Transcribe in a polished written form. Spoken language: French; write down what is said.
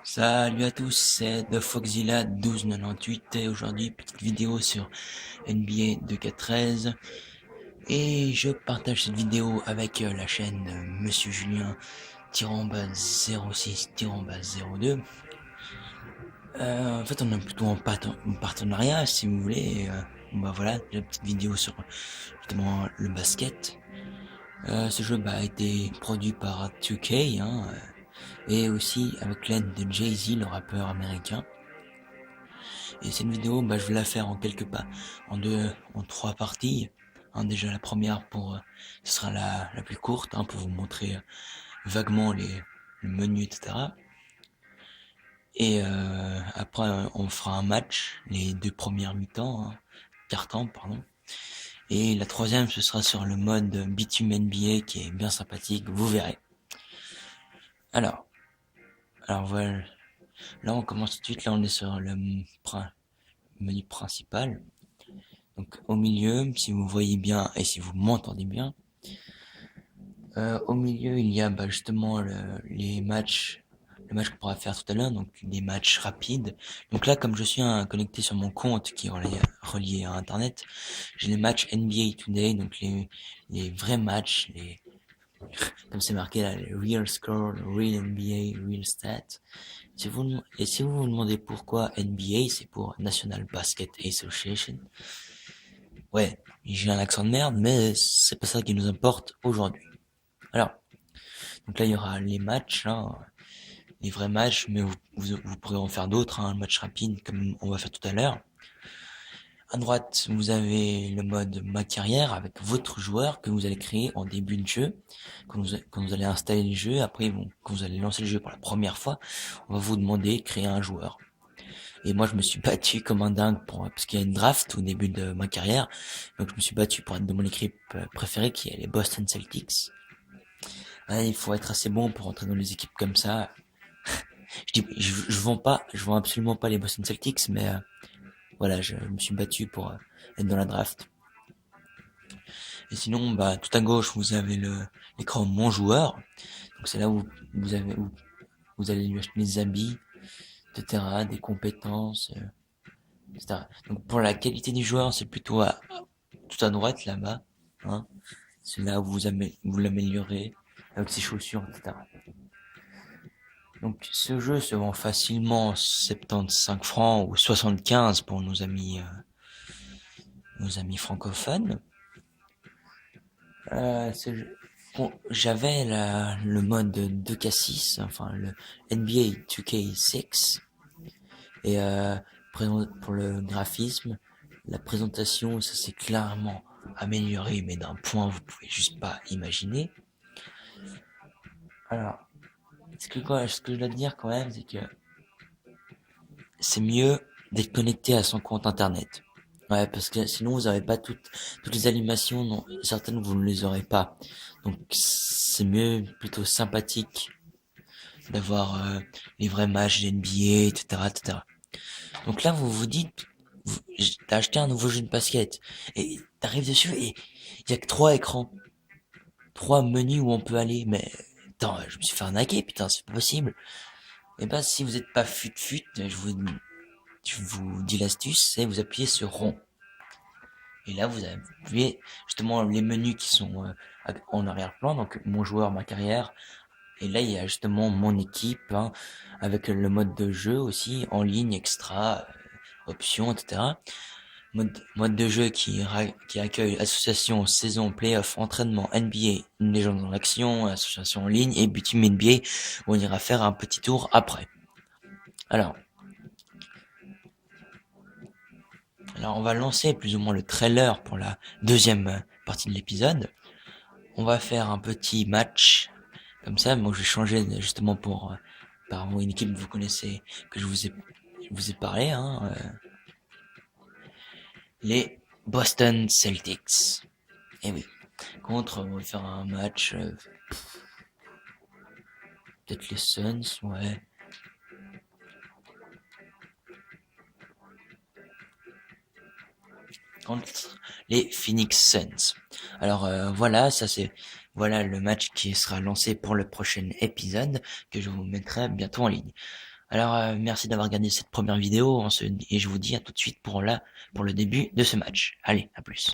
Salut à tous, c'est The Foxzilla 1298 et aujourd'hui petite vidéo sur NBA 2K13 et je partage cette vidéo avec la chaîne Monsieur Julien _06_02. En fait on est plutôt en partenariat si vous voulez. Bah voilà, la petite vidéo sur justement le basket. Ce jeu a été produit par 2K et aussi avec l'aide de Jay-Z, le rappeur américain. Et cette vidéo, je vais la faire en trois parties. Déjà la première ce sera la plus courte, pour vous montrer vaguement le menu, etc. Et après, on fera un match, les deux premières mi-temps, quart-temps, pardon. Et la troisième, ce sera sur le mode Bitume NBA qui est bien sympathique, vous verrez. Alors, voilà. Là, on commence tout de suite. Là, on est sur le menu principal. Donc au milieu, si vous voyez bien et si vous m'entendez bien, au milieu il y a justement les matchs, le match qu'on pourra faire tout à l'heure, donc des matchs rapides. Donc là, comme je suis connecté sur mon compte qui est relié à Internet, j'ai les matchs NBA Today, donc les vrais matchs, comme c'est marqué là, les real score, real NBA, real stats. Si vous vous demandez pourquoi NBA, c'est pour National Basket Association. Ouais, j'ai un accent de merde, mais c'est pas ça qui nous importe aujourd'hui. Alors, donc là, il y aura les matchs, les vrais matchs, mais vous pourrez en faire d'autres, un match rapide, comme on va faire tout à l'heure. À droite, vous avez le mode ma carrière avec votre joueur que vous allez créer en début de jeu. Quand vous allez installer le jeu, après, quand vous allez lancer le jeu pour la première fois, on va vous demander de créer un joueur. Et moi, je me suis battu comme un dingue parce qu'il y a une draft au début de ma carrière. Donc, je me suis battu pour être de mon équipe préférée, qui est les Boston Celtics. Ouais, il faut être assez bon pour entrer dans les équipes comme ça. Je vends absolument pas les Boston Celtics, mais voilà, je me suis battu pour être dans la draft. Et sinon, tout à gauche, vous avez l'écran Mon joueur. Donc, c'est là où vous allez lui acheter des habits, etc., des compétences, etc. Donc, pour la qualité du joueur, c'est plutôt tout à droite là-bas, hein. C'est là où vous l'améliorez avec ses chaussures, etc. Donc ce jeu se vend facilement 75 francs ou 75 pour nos amis francophones. J'avais le mode 2K6, enfin le NBA 2K6, et pour le graphisme, la présentation, ça s'est clairement amélioré, mais d'un point vous pouvez juste pas imaginer. Alors, ce que je dois dire quand même, c'est que c'est mieux d'être connecté à son compte internet. Ouais, parce que sinon vous n'avez pas toutes les animations, non, certaines vous ne les aurez pas. Donc c'est mieux, plutôt sympathique d'avoir les vrais matchs d'NBA, etc., etc. Donc là vous vous dites, t'as acheté un nouveau jeu de basket et t'arrives dessus et il y a que trois écrans, trois menus où on peut aller. Mais attends, je me suis fait arnaquer, putain, c'est pas possible. Et si vous êtes pas fut, je vous dis l'astuce, c'est vous appuyez sur rond. Et là, vous appuyez justement les menus qui sont en arrière-plan, donc mon joueur, ma carrière. Et là, il y a justement mon équipe, avec le mode de jeu aussi, en ligne, extra, options, etc. Mode de jeu qui accueille association, saison, playoff, entraînement, NBA, une légende dans l'action, association en ligne et Bitume NBA, où on ira faire un petit tour après. Alors on va lancer plus ou moins le trailer pour la deuxième partie de l'épisode. On va faire un petit match comme ça. Moi je vais changer justement par une équipe que vous connaissez, que je vous ai parlé, les Boston Celtics. Et oui, on va faire un match, peut-être les Suns, ouais. Contre les Phoenix Suns. Alors voilà, voilà le match qui sera lancé pour le prochain épisode que je vous mettrai bientôt en ligne. Alors, merci d'avoir regardé cette première vidéo, et je vous dis à tout de suite pour le début de ce match. Allez, à plus.